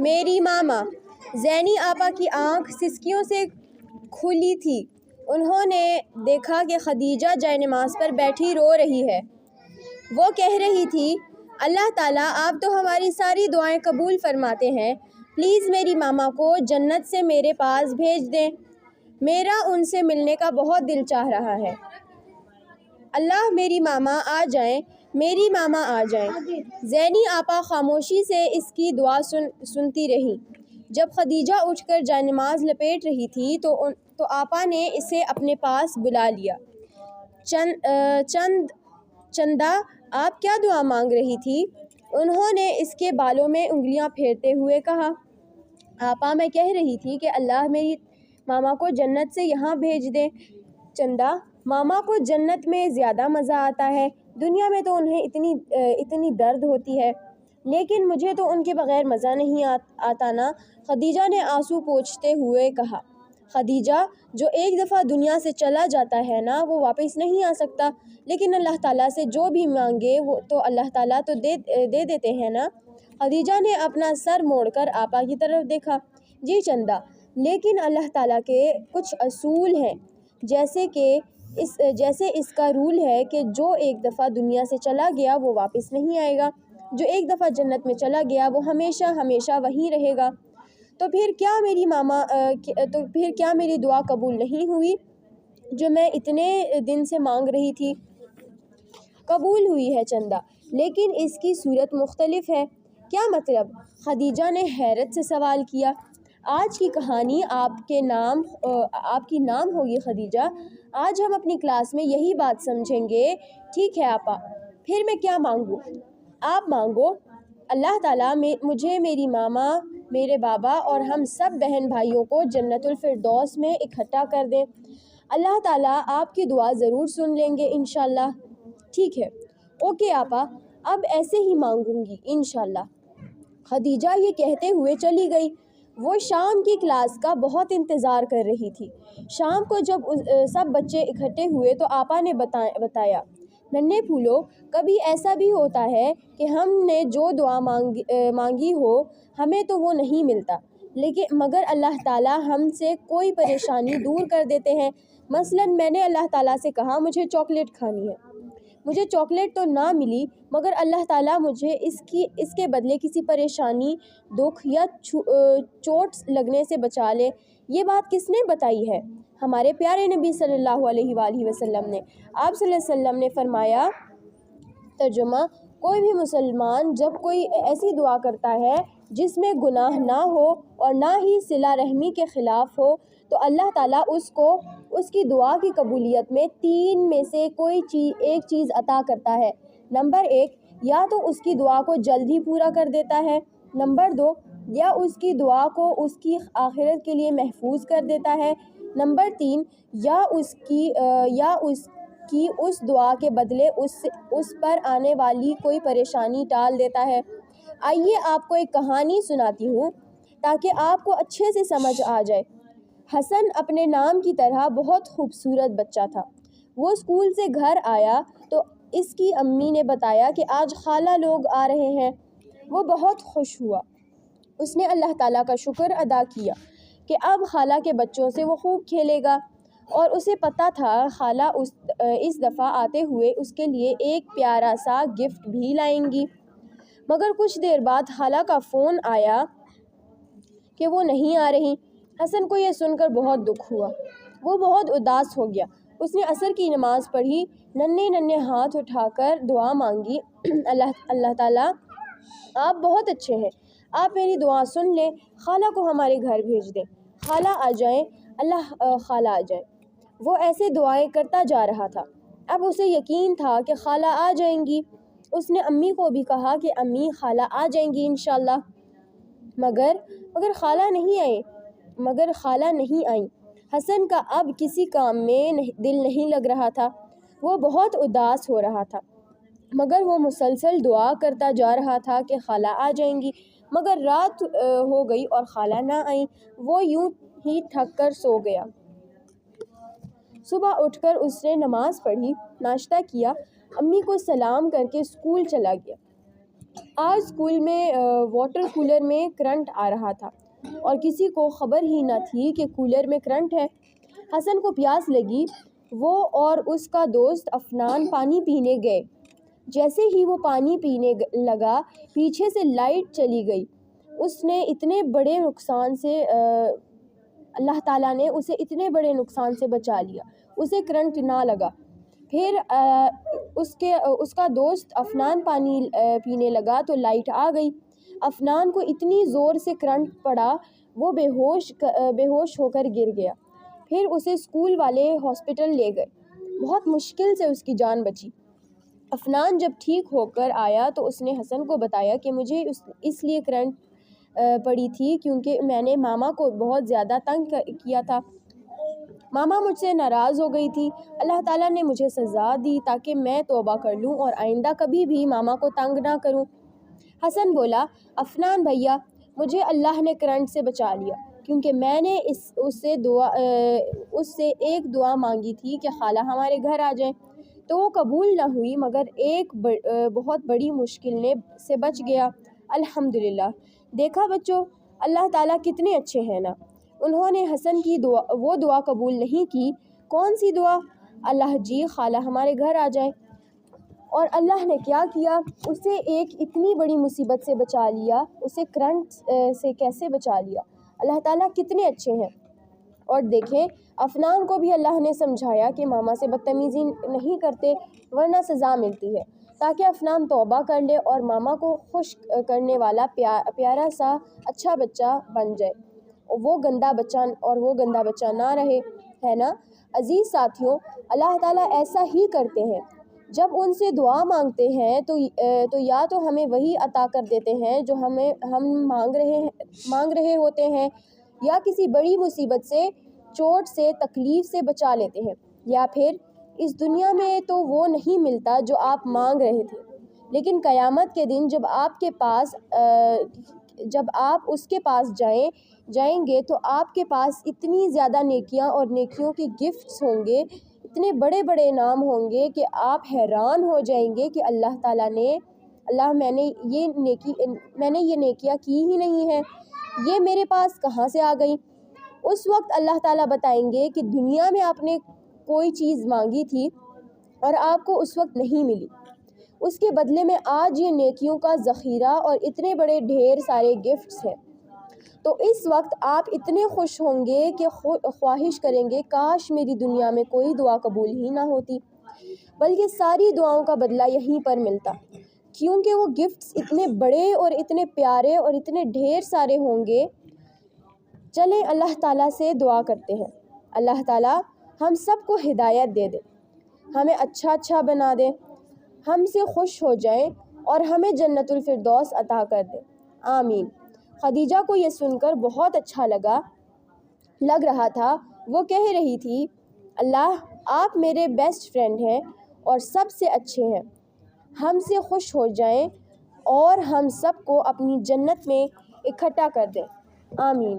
میری ماما زینی آپا کی آنکھ سسکیوں سے کھلی تھی۔ انہوں نے دیکھا کہ خدیجہ جائے نماز پر بیٹھی رو رہی ہے۔ وہ کہہ رہی تھی، اللہ تعالیٰ آپ تو ہماری ساری دعائیں قبول فرماتے ہیں، پلیز میری ماما کو جنت سے میرے پاس بھیج دیں، میرا ان سے ملنے کا بہت دل چاہ رہا ہے۔ اللہ میری ماما آ جائیں، میری ماما آ جائیں۔ زینی آپا خاموشی سے اس کی دعا سنتی رہی۔ جب خدیجہ اٹھ کر جائے نماز لپیٹ رہی تھی تو آپا نے اسے اپنے پاس بلا لیا۔ چندا آپ کیا دعا مانگ رہی تھی؟ انہوں نے اس کے بالوں میں انگلیاں پھیرتے ہوئے کہا۔ آپا میں کہہ رہی تھی کہ اللہ میری ماما کو جنت سے یہاں بھیج دے۔ چندا ماما کو جنت میں زیادہ مزہ آتا ہے، دنیا میں تو انہیں اتنی درد ہوتی ہے، لیکن مجھے تو ان کے بغیر مزہ نہیں آتا نا، خدیجہ نے آنسو پوچھتے ہوئے کہا۔ خدیجہ جو ایک دفعہ دنیا سے چلا جاتا ہے نا وہ واپس نہیں آ سکتا، لیکن اللہ تعالیٰ سے جو بھی مانگے وہ تو اللہ تعالیٰ تو دے دیتے ہیں نا۔ خدیجہ نے اپنا سر موڑ کر آپا کی طرف دیکھا۔ جی چندا، لیکن اللہ تعالیٰ کے کچھ اصول ہیں، جیسے اس کا رول ہے کہ جو ایک دفعہ دنیا سے چلا گیا وہ واپس نہیں آئے گا، جو ایک دفعہ جنت میں چلا گیا وہ ہمیشہ ہمیشہ وہیں رہے گا۔ تو پھر کیا میری دعا قبول نہیں ہوئی جو میں اتنے دن سے مانگ رہی تھی؟ قبول ہوئی ہے چندا، لیکن اس کی صورت مختلف ہے۔ کیا مطلب؟ خدیجہ نے حیرت سے سوال کیا۔ آج کی کہانی آپ کی نام ہوگی خدیجہ، آج ہم اپنی کلاس میں یہی بات سمجھیں گے۔ ٹھیک ہے آپا، پھر میں کیا مانگوں؟ آپ مانگو اللہ تعالیٰ مجھے، میری ماما، میرے بابا اور ہم سب بہن بھائیوں کو جنت الفردوس میں اکٹھا کر دیں۔ اللہ تعالیٰ آپ کی دعا ضرور سن لیں گے انشاءاللہ۔ ٹھیک ہے، اوکے آپا، اب ایسے ہی مانگوں گی انشاءاللہ۔ خدیجہ یہ کہتے ہوئے چلی گئی۔ وہ شام کی کلاس کا بہت انتظار کر رہی تھی۔ شام کو جب سب بچے اکٹھے ہوئے تو آپا نے بتایا، ننھے پھولو، کبھی ایسا بھی ہوتا ہے کہ ہم نے جو دعا مانگی ہو ہمیں تو وہ نہیں ملتا، مگر اللہ تعالیٰ ہم سے کوئی پریشانی دور کر دیتے ہیں۔ مثلاً میں نے اللہ تعالیٰ سے کہا مجھے چاکلیٹ کھانی ہے، مجھے چاکلیٹ تو نہ ملی، مگر اللہ تعالیٰ مجھے اس کے بدلے کسی پریشانی، دکھ یا چوٹ لگنے سے بچا لے۔ یہ بات کس نے بتائی ہے؟ ہمارے پیارے نبی صلی اللہ علیہ وآلہ وسلم نے۔ آپ صلی اللہ علیہ وسلم نے فرمایا، ترجمہ، کوئی بھی مسلمان جب کوئی ایسی دعا کرتا ہے جس میں گناہ نہ ہو اور نہ ہی صلہ رحمی کے خلاف ہو تو اللہ تعالیٰ اس کی دعا کی قبولیت میں 3 میں سے کوئی ایک چیز عطا کرتا ہے۔ نمبر 1، یا تو اس کی دعا کو جلد ہی پورا کر دیتا ہے۔ نمبر 2، یا اس کی دعا کو اس کی آخرت کے لیے محفوظ کر دیتا ہے۔ نمبر 3، یا اس کی اس دعا کے بدلے اس پر آنے والی کوئی پریشانی ٹال دیتا ہے۔ آئیے آپ کو ایک کہانی سناتی ہوں تاکہ آپ کو اچھے سے سمجھ آ جائے۔ حسن اپنے نام کی طرح بہت خوبصورت بچہ تھا۔ وہ اسکول سے گھر آیا تو اس کی امی نے بتایا کہ آج خالہ لوگ آ رہے ہیں۔ وہ بہت خوش ہوا۔ اس نے اللہ تعالیٰ کا شکر ادا کیا کہ اب خالہ کے بچوں سے وہ خوب کھیلے گا، اور اسے پتہ تھا خالہ اس دفعہ آتے ہوئے اس کے لیے ایک پیارا سا گفٹ بھی لائیں گی۔ مگر کچھ دیر بعد خالہ کا فون آیا کہ وہ نہیں آ رہی۔ حسن کو یہ سن کر بہت دکھ ہوا۔ وہ بہت اداس ہو گیا۔ اس نے عصر کی نماز پڑھی، ننھے ہاتھ اٹھا کر دعا مانگی، اللہ تعالیٰ آپ بہت اچھے ہیں، آپ میری دعا سن لیں، خالہ کو ہمارے گھر بھیج دیں، خالہ آ جائیں، خالہ آ جائیں۔ وہ ایسے دعائیں کرتا جا رہا تھا۔ اب اسے یقین تھا کہ خالہ آ جائیں گی۔ اس نے امی کو بھی کہا کہ امی خالہ آ جائیں گی انشاءاللہ، مگر خالہ نہیں آئیں۔ حسن کا اب کسی کام میں دل نہیں لگ رہا تھا۔ وہ بہت اداس ہو رہا تھا، مگر وہ مسلسل دعا کرتا جا رہا تھا کہ خالہ آ جائیں گی، مگر رات ہو گئی اور خالہ نہ آئیں۔ وہ یوں ہی تھک کر سو گیا۔ صبح اٹھ کر اس نے نماز پڑھی، ناشتہ کیا، امی کو سلام کر کے اسکول چلا گیا۔ آج اسکول میں واٹر کولر میں کرنٹ آ رہا تھا اور کسی کو خبر ہی نہ تھی کہ کولر میں کرنٹ ہے۔ حسن کو پیاس لگی، وہ اور اس کا دوست عفنان پانی پینے گئے۔ جیسے ہی وہ پانی پینے لگا، پیچھے سے لائٹ چلی گئی۔ اس نے اتنے بڑے نقصان سے اللہ تعالیٰ نے اسے اتنے بڑے نقصان سے بچا لیا، اسے کرنٹ نہ لگا۔ پھر اس کا دوست عفنان پانی پینے لگا تو لائٹ آ گئی۔ عفنان کو اتنی زور سے کرنٹ پڑا، وہ بے ہوش ہو کر گر گیا۔ پھر اسے اسکول والے ہاسپٹل لے گئے، بہت مشکل سے اس کی جان بچی۔ عفنان جب ٹھیک ہو کر آیا تو اس نے حسن کو بتایا کہ مجھے اس لیے کرنٹ پڑی تھی کیونکہ میں نے ماما کو بہت زیادہ تنگ کیا تھا۔ ماما مجھ سے ناراض ہو گئی تھی۔ اللہ تعالیٰ نے مجھے سزا دی تاکہ میں توبہ کر لوں اور آئندہ کبھی بھی ماما کو تنگ نہ کروں۔ حسن بولا، عفنان بھیا، مجھے اللہ نے کرنٹ سے بچا لیا کیونکہ میں نے اس سے ایک دعا مانگی تھی کہ خالہ ہمارے گھر آ جائیں، تو وہ قبول نہ ہوئی، مگر ایک بہت بڑی مشکل سے بچ گیا۔ الحمدللہ۔ دیکھا بچوں، اللہ تعالیٰ کتنے اچھے ہیں نا۔ انہوں نے حسن کی وہ دعا قبول نہیں کی۔ کون سی دعا؟ اللہ جی خالہ ہمارے گھر آ جائیں۔ اور اللہ نے کیا کیا؟ اسے ایک اتنی بڑی مصیبت سے بچا لیا، اسے کرنٹ سے کیسے بچا لیا۔ اللہ تعالیٰ کتنے اچھے ہیں۔ اور دیکھیں، عفنان کو بھی اللہ نے سمجھایا کہ ماما سے بدتمیزی نہیں کرتے ورنہ سزا ملتی ہے، تاکہ عفنان توبہ کر لے اور ماما کو خوش کرنے والا پیارا سا اچھا بچہ بن جائے، وہ گندا بچہ نہ رہے، ہے نا۔ عزیز ساتھیوں، اللہ تعالیٰ ایسا ہی کرتے ہیں۔ جب ان سے دعا مانگتے ہیں تو یا تو ہمیں وہی عطا کر دیتے ہیں جو ہم مانگ رہے ہوتے ہیں، یا کسی بڑی مصیبت سے، چوٹ سے، تکلیف سے بچا لیتے ہیں، یا پھر اس دنیا میں تو وہ نہیں ملتا جو آپ مانگ رہے تھے، لیکن قیامت کے دن جب آپ اس کے پاس جائیں گے تو آپ کے پاس اتنی زیادہ نیکیاں اور نیکیوں کے گفٹس ہوں گے، اتنے بڑے بڑے انعام ہوں گے کہ آپ حیران ہو جائیں گے کہ میں نے یہ نیکیاں کی ہی نہیں ہیں، یہ میرے پاس کہاں سے آ گئی۔ اس وقت اللہ تعالیٰ بتائیں گے کہ دنیا میں آپ نے کوئی چیز مانگی تھی اور آپ کو اس وقت نہیں ملی، اس کے بدلے میں آج یہ نیکیوں کا ذخیرہ اور اتنے بڑے ڈھیر سارے گفٹس ہیں۔ تو اس وقت آپ اتنے خوش ہوں گے کہ خواہش کریں گے کاش میری دنیا میں کوئی دعا قبول ہی نہ ہوتی، بلکہ ساری دعاؤں کا بدلہ یہیں پر ملتا، کیونکہ وہ گفٹس اتنے بڑے اور اتنے پیارے اور اتنے ڈھیر سارے ہوں گے۔ چلیں اللہ تعالیٰ سے دعا کرتے ہیں، اللہ تعالیٰ ہم سب کو ہدایت دے دے، ہمیں اچھا بنا دے، ہم سے خوش ہو جائیں اور ہمیں جنت الفردوس عطا کر دے، آمین۔ خدیجہ کو یہ سن کر بہت اچھا لگ رہا تھا۔ وہ کہہ رہی تھی، اللہ آپ میرے بیسٹ فرینڈ ہیں اور سب سے اچھے ہیں، ہم سے خوش ہو جائیں اور ہم سب کو اپنی جنت میں اکٹھا کر دیں، آمین۔